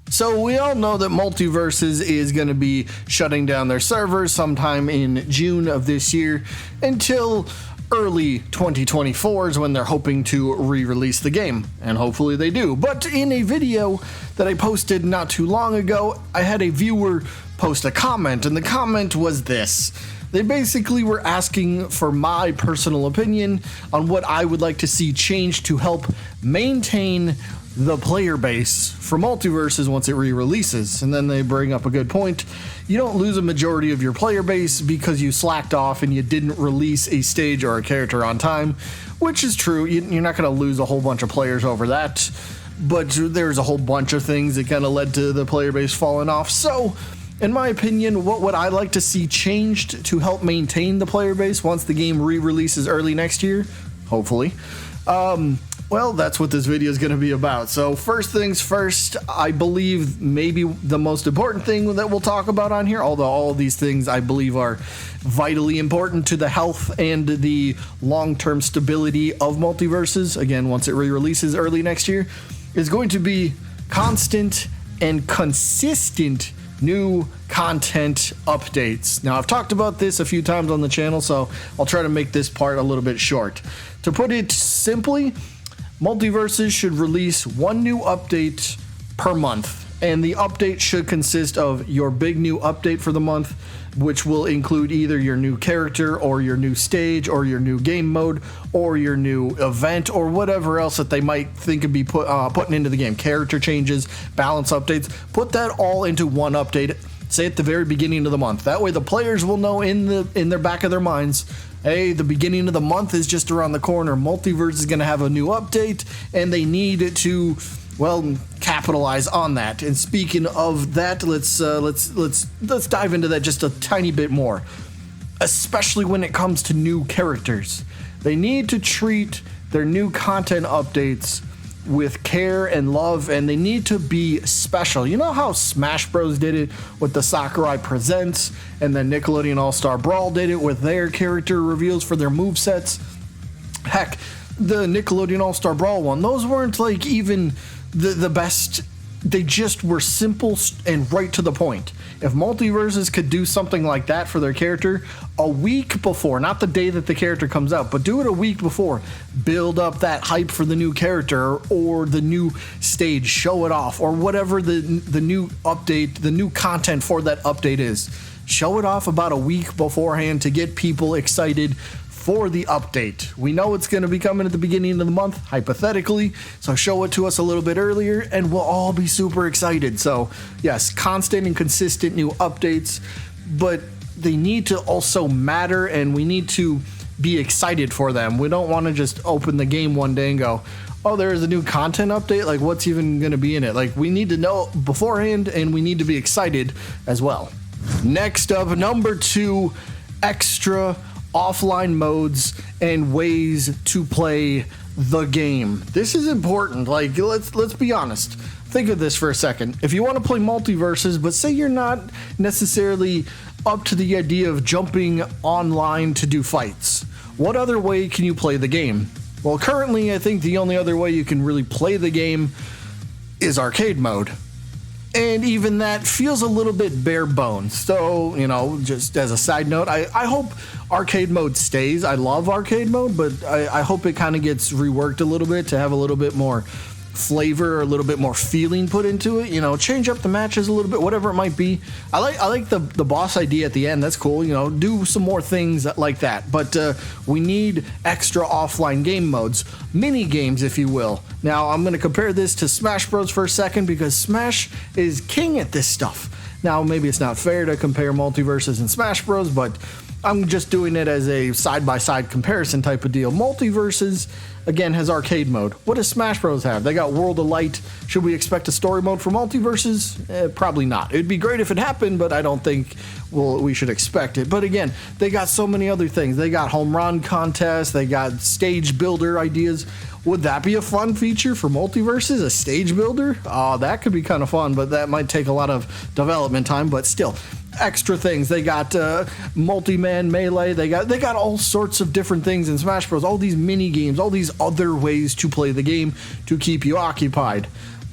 So we all know that Multiversus is going to be shutting down their servers sometime in June of this year until early 2024 is when they're hoping to re-release the game, and hopefully they do. But in a video that I posted not too long ago, I had a viewer post a comment, and the comment was this. They basically were asking for my personal opinion on what I would like to see changed to help maintain the player base for Multiversus once it re-releases. And then they bring up a good point. You don't lose a majority of your player base because you slacked off and you didn't release a stage or a character on time, which is true. You're not going to lose a whole bunch of players over that, but there's a whole bunch of things that kind of led to the player base falling off. So in my opinion, what would I like to see changed to help maintain the player base once the game re-releases early next year? Hopefully. Well, that's what this video is going to be about. So first things first, I believe maybe the most important thing that we'll talk about on here, although all of these things I believe are vitally important to the health and the long-term stability of Multiversus, again, once it re-releases early next year, is going to be constant and consistent new content updates. Now, I've talked about this a few times on the channel, so I'll try to make this part a little bit short. To put it simply, Multiversus should release one new update per month, and the update should consist of your big new update for the month, which will include either your new character or your new stage or your new game mode or your new event or whatever else that they might think of be putting into the game. Character changes, balance updates, put that all into one update, say at the very beginning of the month. That way the players will know in their back of their minds, hey, the beginning of the month is just around the corner. Multiverse is going to have a new update, and they need to, well, capitalize on that. And speaking of that, let's dive into that just a tiny bit more. Especially when it comes to new characters, they need to treat their new content updates with care and love, and they need to be special. You know how Smash Bros did it with the Sakurai Presents, and then Nickelodeon All-Star Brawl did it with their character reveals for their movesets? Heck, the Nickelodeon All-Star Brawl one, those weren't like even the best. They just were simple and right to the point. If Multiversus could do something like that for their character a week before, not the day that the character comes out, but do it a week before, build up that hype for the new character or the new stage, show it off, or whatever the new update, the new content for that update is. Show it off about a week beforehand to get people excited for the update. We know it's going to be coming at the beginning of the month, hypothetically, so show it to us a little bit earlier and we'll all be super excited. So yes, constant and consistent new updates, but they need to also matter and we need to be excited for them. We don't want to just open the game one day and go, oh, there is a new content update, like what's even going to be in it? Like, we need to know beforehand and we need to be excited as well. Next up, number 2, extra offline modes and ways to play the game. This is important. Like, let's be honest. Think of this for a second. If you want to play Multiversus, but say you're not necessarily up to the idea of jumping online to do fights, what other way can you play the game? Well, currently, I think the only other way you can really play the game is arcade mode. And even that feels a little bit bare bones. So, you know, just as a side note, I hope arcade mode stays. I love arcade mode, but I hope it kind of gets reworked a little bit to have a little bit more flavor or a little bit more feeling put into it. You know, change up the matches a little bit, whatever it might be. I like the boss idea at the end. That's cool. You know, do some more things like that. But we need extra offline game modes, mini games, if you will. Now, I'm going to compare this to Smash Bros for a second because Smash is king at this stuff. Now, maybe it's not fair to compare Multiversus and Smash Bros, but I'm just doing it as a side-by-side comparison type of deal. Multiversus, again, has arcade mode. What does Smash Bros have? They got World of Light. Should we expect a story mode for Multiversus? Probably not. It'd be great if it happened, but I don't think we should expect it. But again, they got so many other things. They got home run contests. They got stage builder ideas. Would that be a fun feature for Multiversus? A stage builder? Oh, that could be kind of fun, but that might take a lot of development time. But still, extra things. They got multi-man melee. They got all sorts of different things in Smash Bros. All these mini games, all these other ways to play the game to keep you occupied.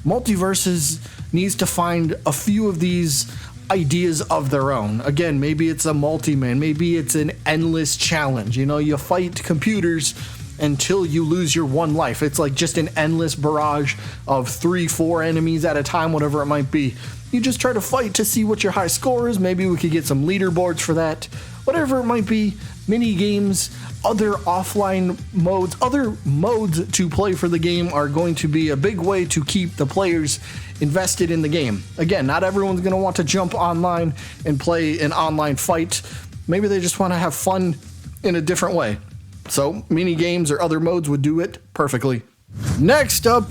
Multiversus needs to find a few of these ideas of their own. Again, maybe it's a multi-man, maybe it's an endless challenge. You know, you fight computers until you lose your one life. It's like just an endless barrage of 3-4 enemies at a time, whatever it might be. You just try to fight to see what your high score is. Maybe we could get some leaderboards for that. Whatever it might be, mini games, other offline modes, other modes to play for the game are going to be a big way to keep the players invested in the game. Again, not everyone's going to want to jump online and play an online fight. Maybe they just want to have fun in a different way. So mini games or other modes would do it perfectly. Next up,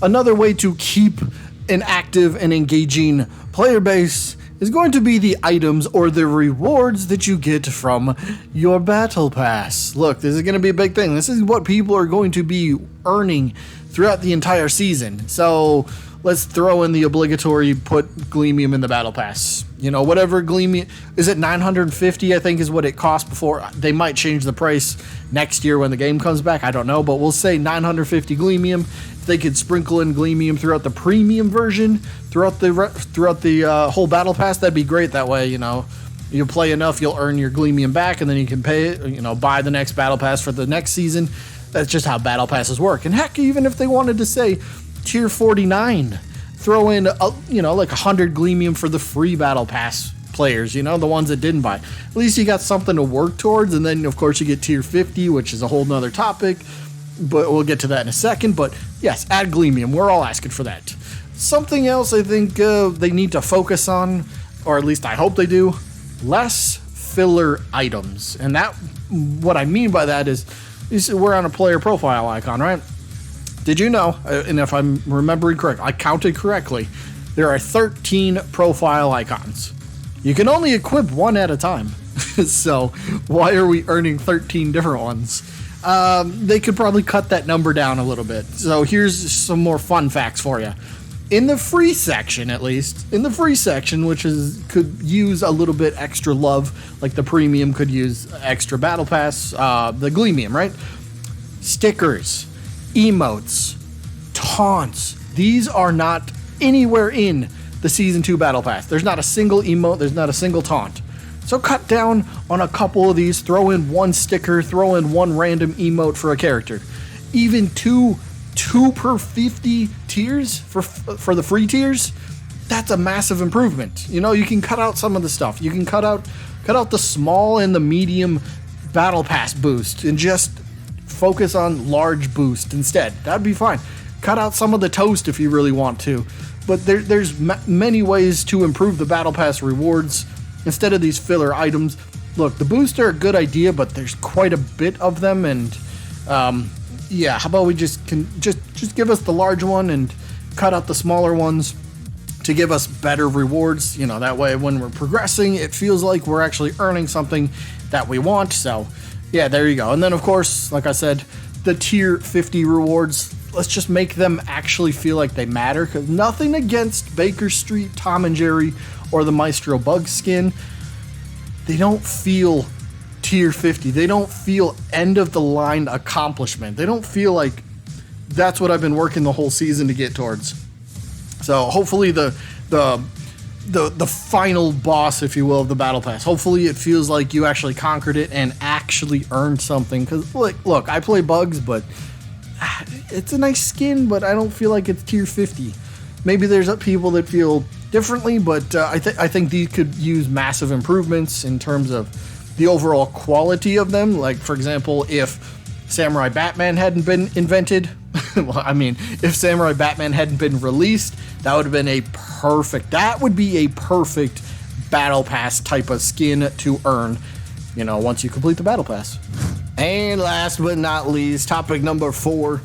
another way to keep an active and engaging player base is going to be the items or the rewards that you get from your battle pass. Look, this is going to be a big thing. This is what people are going to be earning throughout the entire season. So let's throw in the obligatory put Gleamium in the battle pass. You know, whatever Gleamium, is it 950 I think is what it cost before. They might change the price next year when the game comes back. I don't know, but we'll say 950 Gleamium. If they could sprinkle in Gleamium throughout the premium version, throughout the whole battle pass, that'd be great. That way, you know, you play enough, you'll earn your Gleamium back, and then you can pay it, you know, buy the next battle pass for the next season. That's just how battle passes work. And heck, even if they wanted to say tier 49, throw in like 100 Gleamium for the free battle pass players, you know, the ones that didn't buy. At least you got something to work towards. And then of course you get tier 50, which is a whole nother topic, but we'll get to that in a second. But yes, add Gleamium. We're all asking for that. Something else I think they need to focus on, or at least I hope they do, less filler items. And that, what I mean by that is we're on a player profile icon, right? Did you know, and if I'm remembering correct, I counted correctly, there are 13 profile icons. You can only equip one at a time. So why are we earning 13 different ones? They could probably cut that number down a little bit. So here's some more fun facts for you. In the free section, at least, in the free section, which could use a little bit extra love, like the premium could use extra battle pass, the Gleamium, right? Stickers, emotes, taunts. These are not anywhere in the Season 2 Battle Pass. There's not a single emote, there's not a single taunt. So cut down on a couple of these, throw in one sticker, throw in one random emote for a character. Even two per 50 tiers for the free tiers, that's a massive improvement. You know, you can cut out some of the stuff. You can cut out the small and the medium Battle Pass boost and just focus on large boost instead. That'd be fine. Cut out some of the toast if you really want to. But there's many ways to improve the Battle Pass rewards instead of these filler items. Look, the boosts are a good idea, but there's quite a bit of them, and yeah, how about we just give us the large one and cut out the smaller ones to give us better rewards. You know, that way when we're progressing, it feels like we're actually earning something that we want. So yeah, there you go. And then of course, like I said, the tier 50 rewards, let's just make them actually feel like they matter, because nothing against Baker Street, Tom and Jerry, or the Maestro Bug skin. They don't feel tier 50. They don't feel end of the line accomplishment. They don't feel like that's what I've been working the whole season to get towards. So hopefully the final boss, if you will, of the Battle Pass, hopefully it feels like you actually conquered it and actually earned something. Because look, I play Bugs, but it's a nice skin, but I don't feel like it's tier 50. Maybe there's people that feel differently, but I think these could use massive improvements in terms of the overall quality of them. Like, for example, if Samurai Batman hadn't been invented, well, I mean, if Samurai Batman hadn't been released, that would be a perfect Battle Pass type of skin to earn, you know, once you complete the Battle Pass. And last but not least, topic number 4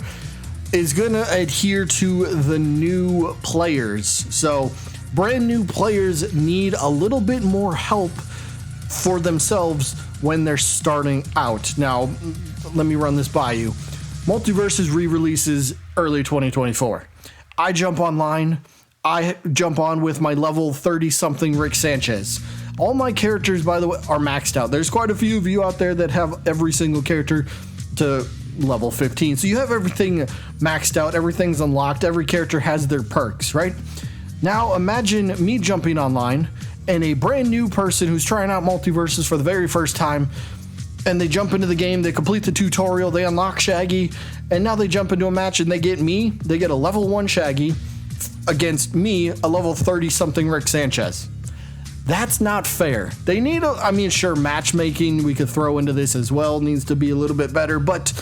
is going to adhere to the new players. So brand new players need a little bit more help for themselves when they're starting out. Now, let me run this by you. Multiversus re-releases early 2024. I jump online. I jump on with my level 30-something Rick Sanchez. All my characters, by the way, are maxed out. There's quite a few of you out there that have every single character to level 15. So you have everything maxed out, everything's unlocked, every character has their perks, right? Now imagine me jumping online and a brand new person who's trying out Multiversus for the very first time, and they jump into the game, they complete the tutorial, they unlock Shaggy, and now they jump into a match and they get a level 1 Shaggy against me, a level 30 something Rick Sanchez. That's not fair. They need sure, matchmaking we could throw into this as well, needs to be a little bit better, but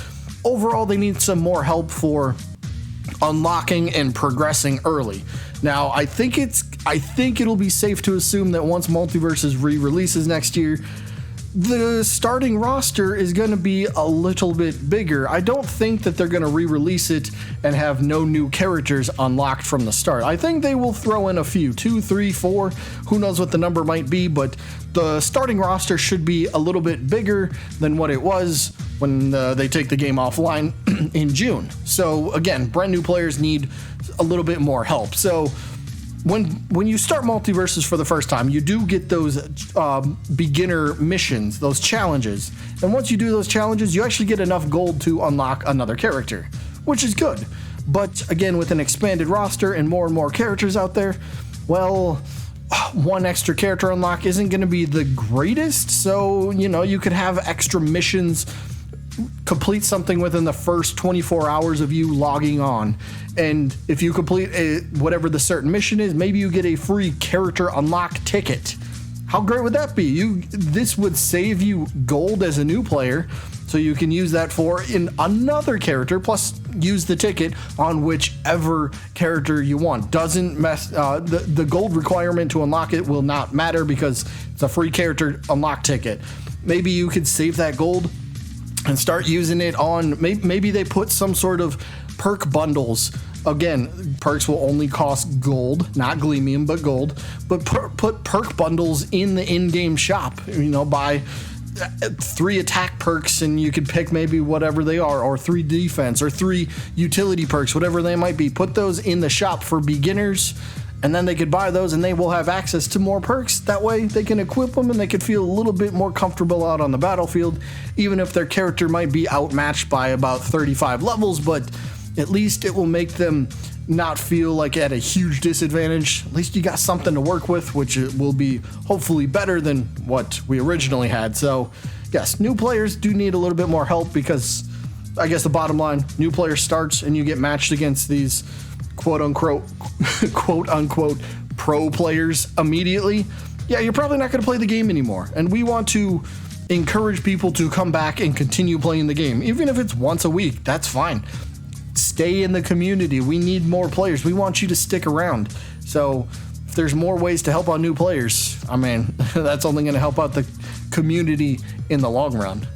overall they need some more help for unlocking and progressing early. Now, I think it'll be safe to assume that once Multiversus re-releases next year, the starting roster is going to be a little bit bigger. I don't think that they're going to re-release it and have no new characters unlocked from the start. I think they will throw in a few, 2, 3, 4, who knows what the number might be, but the starting roster should be a little bit bigger than what it was when they take the game offline in June. So again, brand new players need a little bit more help. So when you start Multiversus for the first time, you do get those beginner missions, those challenges. And once you do those challenges, you actually get enough gold to unlock another character, which is good. But again, with an expanded roster and more characters out there, well, one extra character unlock isn't going to be the greatest. So, you could have extra missions, complete something within the first 24 hours of you logging on, and if you complete whatever the certain mission is, maybe you get a free character unlock ticket. How great would that be? This would save you gold as a new player, so you can use that for in another character, plus use the ticket on whichever character you want. Doesn't mess the gold requirement to unlock it will not matter because it's a free character unlock ticket. Maybe you could save that gold and start using it on, maybe they put some sort of perk bundles. Again, perks will only cost gold, not Gleamium, but gold. But put perk bundles in the in-game shop. Buy 3 attack perks and you could pick maybe whatever they are, or 3 defense, or 3 utility perks, whatever they might be. Put those in the shop for beginners, and then they could buy those and they will have access to more perks. That way they can equip them and they could feel a little bit more comfortable out on the battlefield, even if their character might be outmatched by about 35 levels, but at least it will make them not feel like at a huge disadvantage. At least you got something to work with, which will be hopefully better than what we originally had. So yes, new players do need a little bit more help, because I guess the bottom line, new player starts and you get matched against these quote unquote pro players immediately. Yeah, you're probably not going to play the game anymore. And we want to encourage people to come back and continue playing the game. Even if it's once a week, that's fine. Stay in the community. We need more players. We want you to stick around. So if there's more ways to help out new players, that's only going to help out the community in the long run.